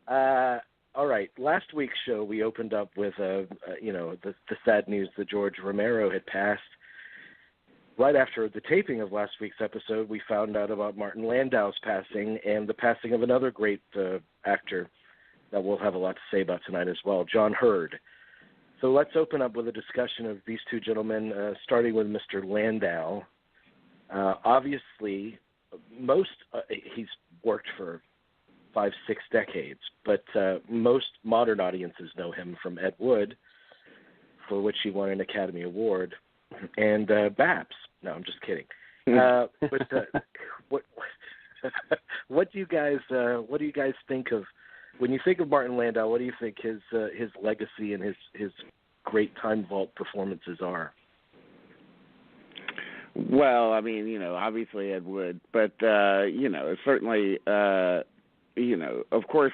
All right. Last week's show, we opened up with, the sad news that George Romero had passed. Right after the taping of last week's episode, we found out about Martin Landau's passing and the passing of another great actor that we'll have a lot to say about tonight as well, John Hurd. So let's open up with a discussion of these two gentlemen, starting with Mr. Landau. Obviously, he's worked for 5-6 decades, but most modern audiences know him from Ed Wood, for which he won an Academy Award, and Babs. No, I'm just kidding. What do you guys think of when you think of Martin Landau? What do you think his legacy and his great Time Vault performances are? Well, I mean, obviously Ed Wood, but certainly, of course,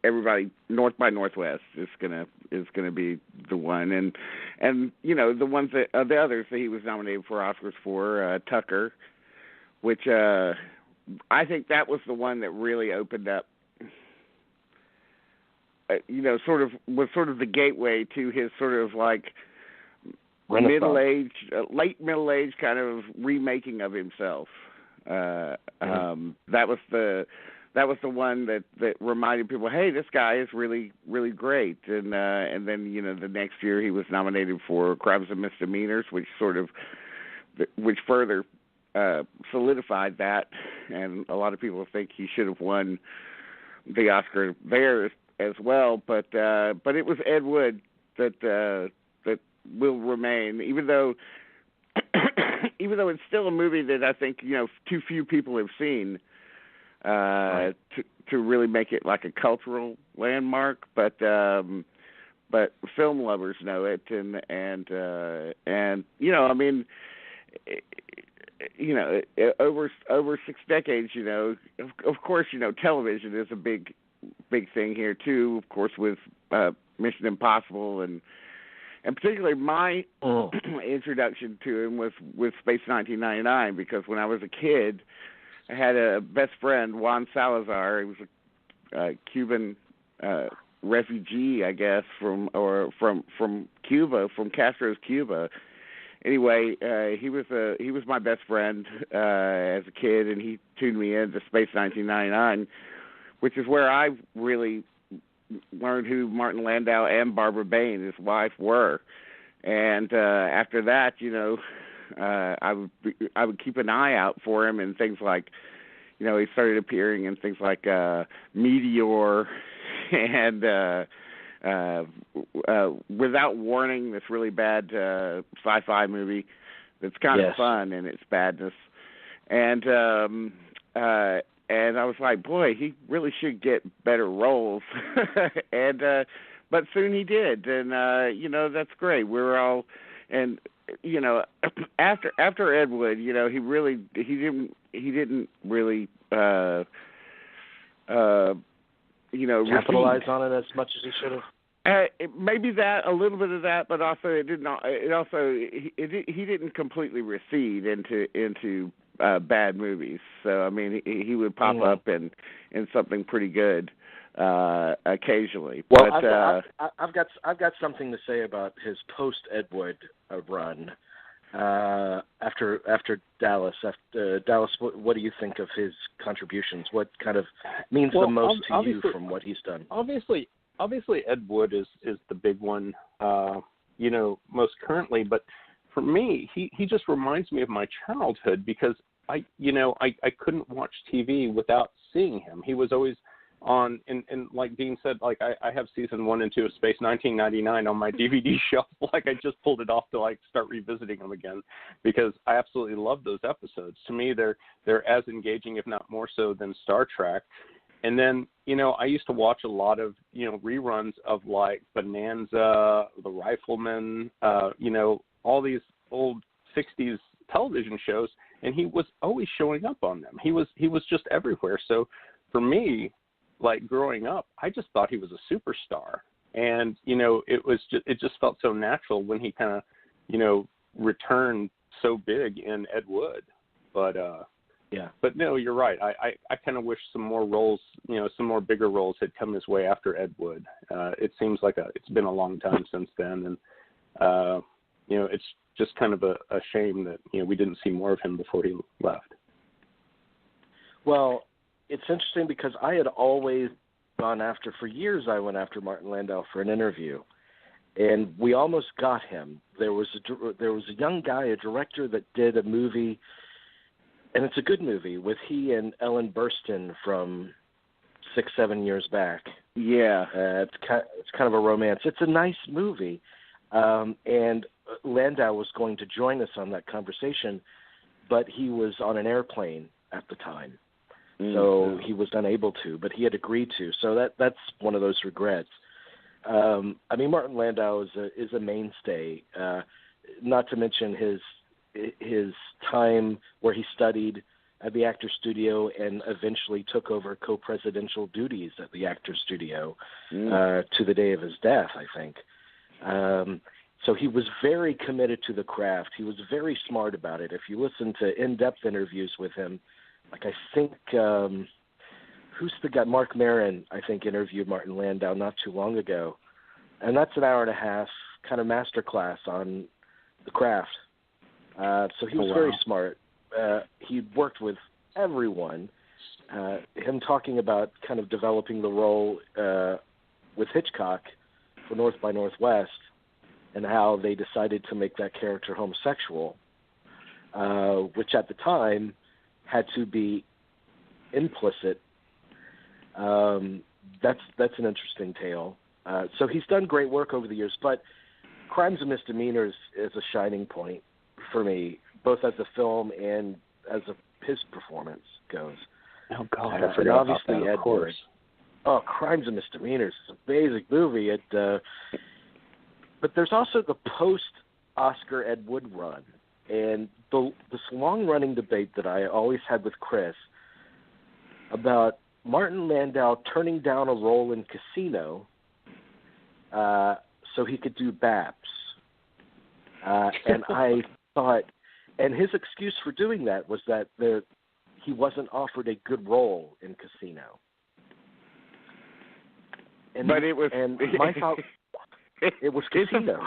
everybody North by Northwest is gonna be the one, and the ones that the others that he was nominated for Oscars for, Tucker, which I think that was the one that really opened up, sort of the gateway to his sort of like late middle age kind of remaking of himself. That was the one that reminded people, hey, this guy is really, really great. And then the next year he was nominated for Crimes and Misdemeanors, which further solidified that. And a lot of people think he should have won the Oscar there as well. But it was Ed Wood that will remain, even though it's still a movie that I think too few people have seen to really make it like a cultural landmark. But film lovers know it, and I mean, over 6 decades, of course, television is a big thing here too. Of course, with Mission Impossible and particularly my introduction to him was with Space 1999, because when I was a kid, I had a best friend, Juan Salazar. He was a Cuban refugee, I guess, from Cuba, from Castro's Cuba. Anyway, he was my best friend as a kid, and he tuned me into Space 1999, which is where I really learned who Martin Landau and Barbara Bain, his wife, were. And after that, I would keep an eye out for him in things like, he started appearing in things like Meteor and Without Warning, this really bad sci-fi movie that's kind of fun in its badness. And I was like, boy, he really should get better roles. But soon he did, and that's great. We're all, and after Ed Wood, he didn't really capitalize on it as much as he should have. Maybe that, a little bit of that, but also he didn't completely recede into bad movies. So I mean, he would pop up in something pretty good occasionally. Well, but, I've got something to say about his post Ed Wood run after Dallas. Dallas, what do you think of his contributions? What kind of means the most to you from what he's done? Obviously, Ed Wood is the big one, most currently. But for me, he just reminds me of my childhood, because I couldn't watch TV without seeing him. He was always on, and like Dean said, like I have season 1 and 2 of Space 1999 on my DVD shelf. Like I just pulled it off to start revisiting them again, because I absolutely love those episodes. To me, they're as engaging, if not more so, than Star Trek. And then, I used to watch a lot of, reruns of like Bonanza, The Rifleman, all these old 60s television shows, and he was always showing up on them. He was just everywhere. So for me, like growing up, I just thought he was a superstar. And, it just felt so natural when he kind of, returned so big in Ed Wood. But Yeah. But no, you're right. I kind of wish some more roles, some more bigger roles had come his way after Ed Wood. It seems like it's been a long time since then, and it's just kind of a shame that we didn't see more of him before he left. Well, it's interesting because I had always for years I went after Martin Landau for an interview, and we almost got him. There was a young guy, a director that did a movie, and it's a good movie, with he and Ellen Burstyn from 6-7 years back. Yeah. It's kind of a romance. It's a nice movie, and Landau was going to join us on that conversation, but he was on an airplane at the time. So he was unable to, but he had agreed to. So that's one of those regrets. Martin Landau is a mainstay. Not to mention his time where he studied at the Actors Studio and eventually took over co-presidential duties at the Actors Studio to the day of his death, I think. So he was very committed to the craft. He was very smart about it. If you listen to in-depth interviews with him, like I think, who's the guy? Mark Maron, I think, interviewed Martin Landau not too long ago. And that's an hour and a half kind of masterclass on the craft. So he was very smart. He worked with everyone. Him talking about kind of developing the role with Hitchcock for North by Northwest and how they decided to make that character homosexual, which at the time had to be implicit. That's an interesting tale. So he's done great work over the years, but Crimes and Misdemeanors is a shining point for me, both as a film and as his performance goes. Oh God, I forgot and obviously about that, Ed Wood. Oh, Crimes and Misdemeanors is a basic movie. But there's also the post-Oscar Ed Wood run. And this long-running debate that I always had with Chris about Martin Landau turning down a role in Casino so he could do Babs. And I thought, and his excuse for doing that was that he wasn't offered a good role in Casino. But it was, and my thought. It was Casino.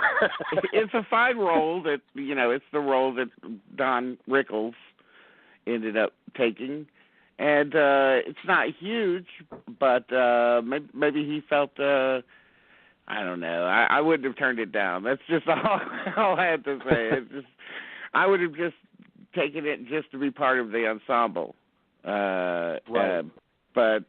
It's a fine role that, it's the role that Don Rickles ended up taking. And it's not huge, but maybe he felt, I don't know. I wouldn't have turned it down. That's just all I had to say. I would have just taken it just to be part of the ensemble. Right. But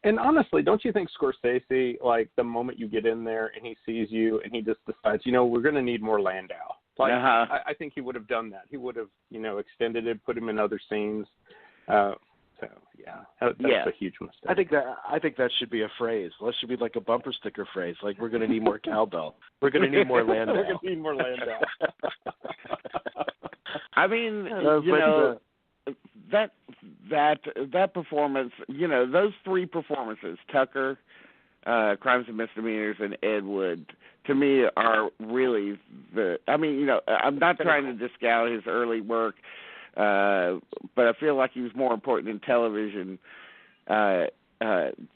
and honestly, don't you think Scorsese, like the moment you get in there and he sees you and he just decides, we're going to need more Landau. Like I think he would have done that. He would have, extended it, put him in other scenes. That's a huge mistake. I think that should be a phrase. That should be like a bumper sticker phrase. Like, we're going to need more cowbell. We're going to need more Landau. We're going to need more Landau. I mean, that performance, those three performances, Tucker, Crimes and Misdemeanors, and Ed Wood, to me are really I'm not trying to discount his early work, but I feel like he was more important in television than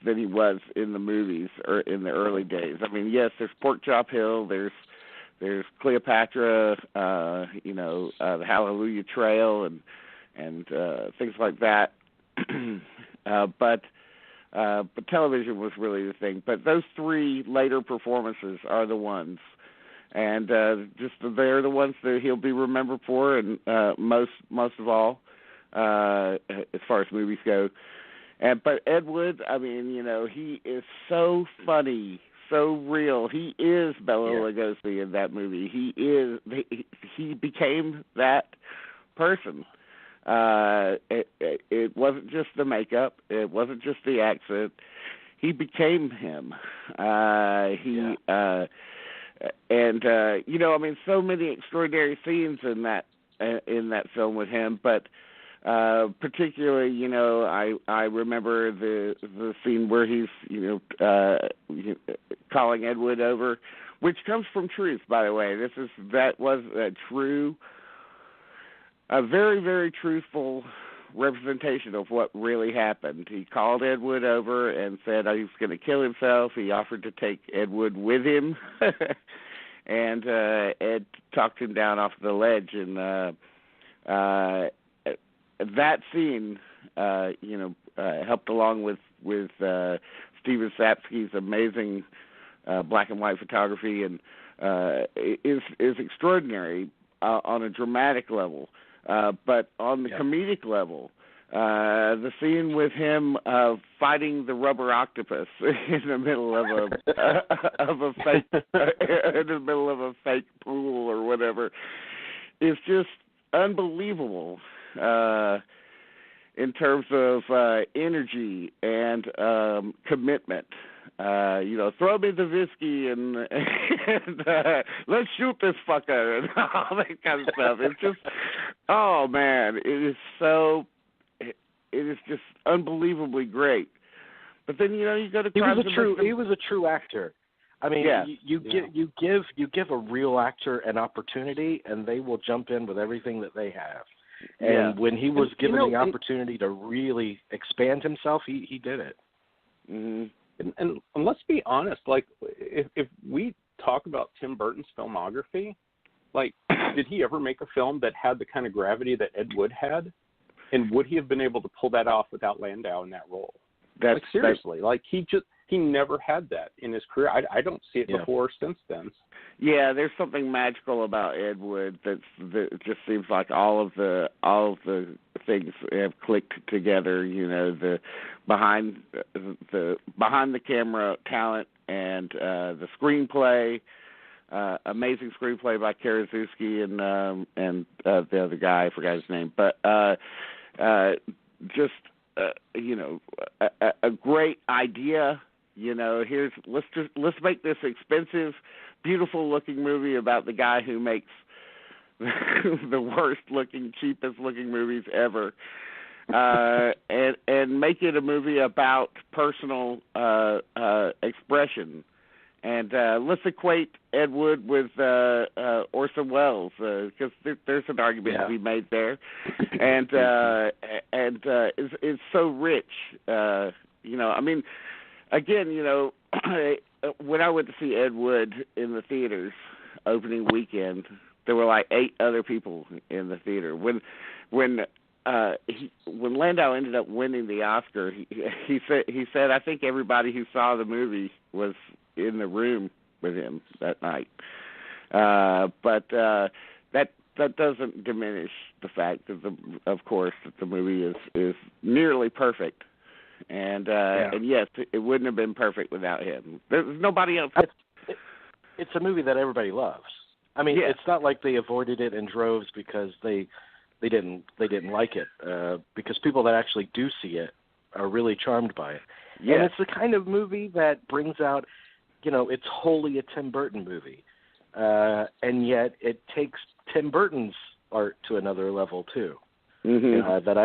he was in the movies or in the early days. I mean, yes, there's Pork Chop Hill, there's Cleopatra, the Hallelujah Trail, and things like that. But television was really the thing. But those three later performances are the ones, and they're the ones that he'll be remembered for, and most of all, as far as movies go. But Ed Wood, I mean, he is so funny, so real. He is Bela Lugosi in that movie. He became that person. It wasn't just the makeup. It wasn't just the accent. He became him. So many extraordinary scenes in that film with him. But particularly, I remember the scene where he's, calling Ed Wood over, which comes from truth, by the way. That was a very, very truthful representation of what really happened. He called Ed Wood over and said he was going to kill himself. He offered to take Ed Wood with him, and Ed talked him down off the ledge. And that scene, helped along with Steven Sapsky's amazing black and white photography, and is extraordinary on a dramatic level. But on the comedic level, the scene with him fighting the rubber octopus in the middle of a fake in the middle of a fake pool or whatever is just unbelievable in terms of energy and commitment. Throw me the whiskey and let's shoot this fucker and all that kind of stuff. It's just, oh man, it is just unbelievably great. But then you go to he was a true actor. I mean, you give a real actor an opportunity, and they will jump in with everything that they have. And when he was given the opportunity to really expand himself, he did it. Mm-hmm. And let's be honest, like if we talk about Tim Burton's filmography, like did he ever make a film that had the kind of gravity that Ed Wood had? And would he have been able to pull that off without Landau in that role? Seriously, he never had that in his career. I don't see it before or since then. Yeah, there's something magical about Ed Wood that just seems like all of the things have clicked together. The behind the camera talent and the screenplay, amazing screenplay by Karaszewski and the other guy, I forgot his name, but a great idea. Let's make this expensive, beautiful looking movie about the guy who makes the worst looking, cheapest looking movies ever, and make it a movie about personal expression. And let's equate Ed Wood with Orson Welles, because there's an argument to be made there, and it's so rich. Again, when I went to see Ed Wood in the theaters opening weekend, there were like 8 other people in the theater. When Landau ended up winning the Oscar, he said I think everybody who saw the movie was in the room with him that night. But that doesn't diminish the fact that of course that the movie is nearly perfect. And yes, it wouldn't have been perfect without him. There's nobody else. It's a movie that everybody loves. I mean, it's not like they avoided it in droves because they didn't like it. Because people that actually do see it are really charmed by it. Yeah. And it's the kind of movie that brings out, it's wholly a Tim Burton movie, and yet it takes Tim Burton's art to another level too. Mm-hmm. That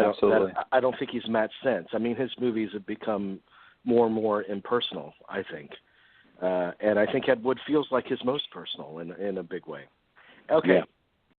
I don't think he's matched since. I mean, his movies have become more and more impersonal, I think. And I think Ed Wood feels like his most personal in a big way. Okay,